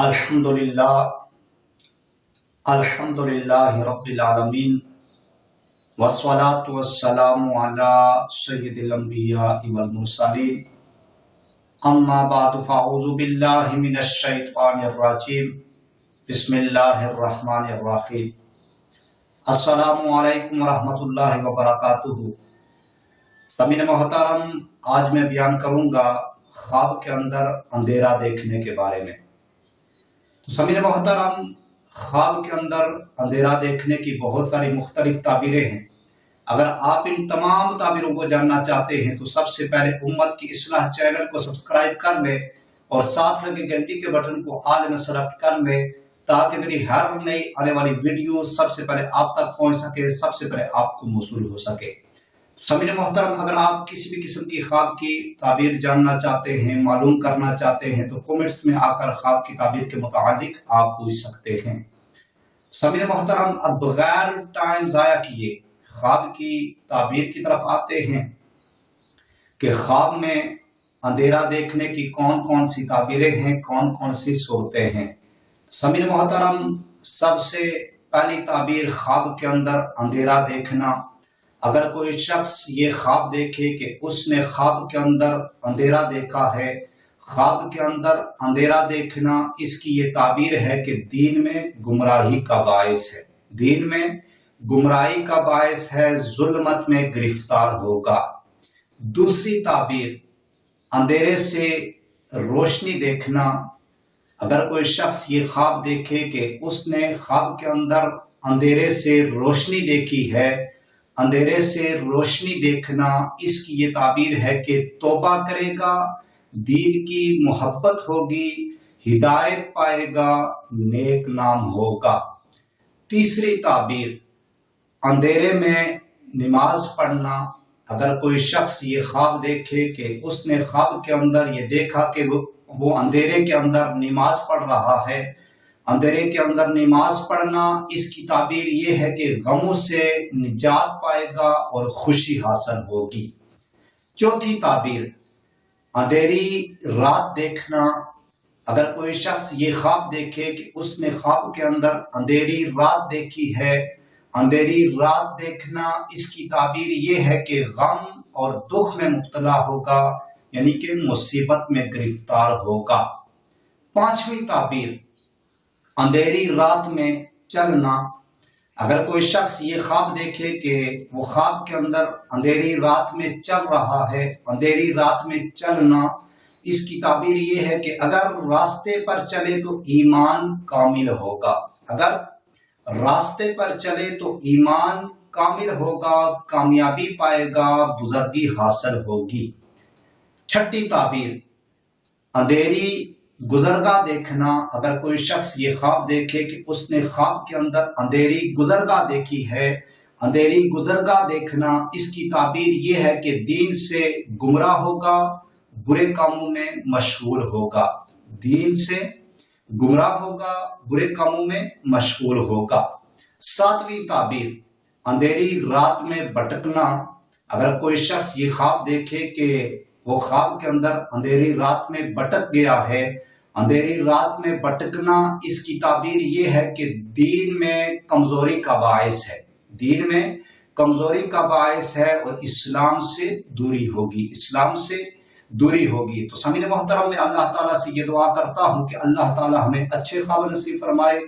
الحمدللہ الحمدللہ رب العالمین والصلاة والسلام علی سید الانبیاء والمرسلین اما بعد فاعوذ باللہ من الشیطان الرجیم بسم اللہ الرحمن الرحیم السلام علیکم ورحمۃ اللہ وبرکاتہ۔ سامعین محترم، آج میں بیان کروں گا خواب کے اندر اندھیرا دیکھنے کے بارے میں۔ تو سامعین محترم، خواب کے اندر اندھیرا دیکھنے کی بہت ساری مختلف تعبیریں ہیں۔ اگر آپ ان تمام تعبیروں کو جاننا چاہتے ہیں تو سب سے پہلے امت کی اصلاح چینل کو سبسکرائب کر لیں اور ساتھ لگے گھنٹی کے بٹن کو آل میں سلیکٹ کر لیں تاکہ میری ہر نئی آنے والی ویڈیو سب سے پہلے آپ تک پہنچ سکے، سب سے پہلے آپ کو موصول ہو سکے۔ سامعین محترم، اگر آپ کسی بھی قسم کی خواب کی تعبیر جاننا چاہتے ہیں، معلوم کرنا چاہتے ہیں تو کومنٹس میں آ کر خواب کی تعبیر کے متعلق آپ پوچھ سکتے ہیں۔ سامعین محترم، اب بغیر ٹائم ضائع کیے خواب کی تعبیر کی طرف آتے ہیں کہ خواب میں اندھیرا دیکھنے کی کون کون سی تعبیریں ہیں، کون کون سی صورتیں ہیں۔ سامعین محترم، سب سے پہلی تعبیر خواب کے اندر اندھیرا دیکھنا۔ اگر کوئی شخص یہ خواب دیکھے کہ اس نے خواب کے اندر اندھیرا دیکھا ہے، خواب کے اندر اندھیرا دیکھنا اس کی یہ تعبیر ہے کہ دین میں گمراہی کا باعث ہے، دین میں گمراہی کا باعث ہے، ظلمت میں گرفتار ہوگا۔ دوسری تعبیر اندھیرے سے روشنی دیکھنا۔ اگر کوئی شخص یہ خواب دیکھے کہ اس نے خواب کے اندر اندھیرے سے روشنی دیکھی ہے، اندھیرے سے روشنی دیکھنا اس کی یہ تعبیر ہے کہ توبہ کرے گا، دین کی محبت ہوگی، ہدایت پائے گا، نیک نام ہوگا۔ تیسری تعبیر اندھیرے میں نماز پڑھنا۔ اگر کوئی شخص یہ خواب دیکھے کہ اس نے خواب کے اندر یہ دیکھا کہ وہ اندھیرے کے اندر نماز پڑھ رہا ہے، اندھیرے کے اندر نماز پڑھنا اس کی تعبیر یہ ہے کہ غموں سے نجات پائے گا اور خوشی حاصل ہوگی۔ چوتھی تعبیر اندھیری رات دیکھنا۔ اگر کوئی شخص یہ خواب دیکھے کہ اس نے خواب کے اندر اندھیری رات دیکھی ہے، اندھیری رات دیکھنا اس کی تعبیر یہ ہے کہ غم اور دکھ میں مبتلا ہوگا، یعنی کہ مصیبت میں گرفتار ہوگا۔ پانچویں تعبیر اندھیری رات میں چلنا۔ اگر کوئی شخص یہ خواب دیکھے کہ وہ خواب کے اندر اندھیری رات میں چل رہا ہے، اندھیری رات میں چلنا اس کی تعبیر یہ ہے کہ اگر راستے پر چلے تو ایمان کامل ہوگا، اگر راستے پر چلے تو ایمان کامل ہوگا، کامیابی پائے گا، بزرگی حاصل ہوگی۔ چھٹی تعبیر اندھیری گزرگاہ دیکھنا۔ اگر کوئی شخص یہ خواب دیکھے کہ اس نے خواب کے اندر اندھیری گزرگاہ دیکھی ہے، اندھیری گزرگاہ دیکھنا اس کی تعبیر یہ ہے کہ دین سے گمراہ ہوگا، برے کاموں میں مشغول ہوگا، دین سے گمراہ ہوگا، برے کاموں میں مشغول ہوگا۔ ساتویں تعبیر اندھیری رات میں بھٹکنا۔ اگر کوئی شخص یہ خواب دیکھے کہ وہ خواب کے اندر اندھیری رات میں بھٹک گیا ہے، اندھیری رات میں بھٹکنا اس کی تعبیر یہ ہے کہ دین میں کمزوری کا باعث ہے، دین میں کمزوری کا باعث ہے اور اسلام سے دوری ہوگی، اسلام سے دوری ہوگی۔ تو سامعین محترم، میں اللہ تعالیٰ سے یہ دعا کرتا ہوں کہ اللہ تعالیٰ ہمیں اچھے خواب نصیب فرمائے،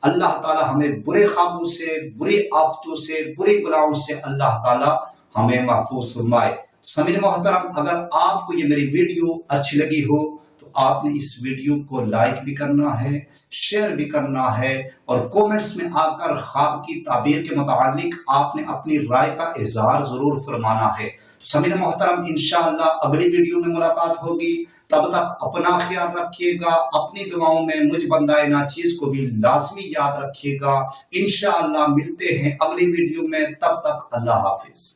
اللہ تعالیٰ ہمیں برے خوابوں سے، بری آفتوں سے، بری بلاؤں سے اللہ تعالیٰ ہمیں محفوظ فرمائے۔ سامعین محترم، اگر آپ کو یہ میری ویڈیو اچھی لگی ہو تو آپ نے اس ویڈیو کو لائک بھی کرنا ہے، شیئر بھی کرنا ہے اور کومنٹس میں آ کر خواب کی تعبیر کے متعلق آپ نے اپنی رائے کا اظہار ضرور فرمانا ہے۔ سامعین محترم، انشاءاللہ اگلی ویڈیو میں ملاقات ہوگی، تب تک اپنا خیال رکھیے گا، اپنی دعاؤں میں مجھ بندہ ناچیز کو بھی لازمی یاد رکھیے گا۔ انشاءاللہ ملتے ہیں اگلی ویڈیو میں، تب تک اللہ حافظ۔